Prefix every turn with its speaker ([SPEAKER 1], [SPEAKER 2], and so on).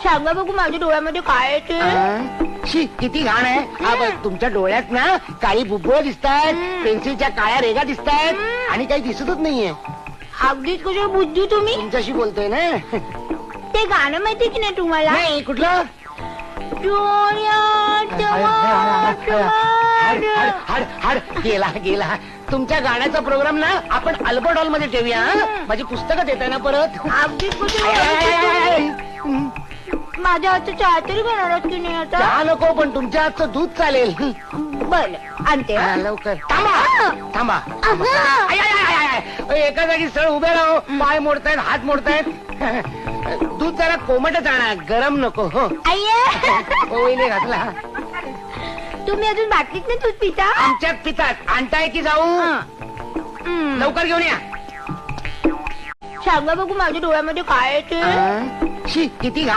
[SPEAKER 1] सांगा बघू माझ्या डोळ्यामध्ये काय येते.
[SPEAKER 2] शी, किती घाण आहे. तुमच्या डोळ्यात ना काळी बुब्बुळ दिसतायत, पेन्सिलच्या काळ्या रेगा दिसतायत आणि काही दिसतच नाहीये.
[SPEAKER 1] अगदीच कुठे बुद्धी तुम्ही.
[SPEAKER 2] तुमच्याशी बोलतोय ना.
[SPEAKER 1] ते गाणं माहिती की नाही तुम्हाला.
[SPEAKER 2] नाही, कुठलं.
[SPEAKER 1] डोळ्यात
[SPEAKER 2] हाड हाड हाड गेला गेला. तुमच्या गाण्याचा प्रोग्राम ना आपण अल्बर्ट हॉल मध्ये ठेवूया. माझी पुस्तकं देताय ना परत.
[SPEAKER 1] अगदीच कुठे. माझ्या हातचं चहा तरी घेणार की नाही आता.
[SPEAKER 2] चहा नको, पण तुमच्या हातचं दूध चालेल.
[SPEAKER 1] बरं आणते.
[SPEAKER 2] लवकर. थांबा थांबा. एका जागी सरळ उभे राहो. पाय मोडतायत, हात मोडतायत. दूध जरा कोमटच आणा, गरम नको. हो ओईने घातला.
[SPEAKER 1] तुम्ही अजून बाटलीत नाही दूध पिता.
[SPEAKER 2] आमच्यात पितात. आणताय की जाऊ. लवकर घेऊन या.
[SPEAKER 1] सांगा बघू माझ्या डोळ्यामध्ये काय येते.
[SPEAKER 2] शी, किती घाण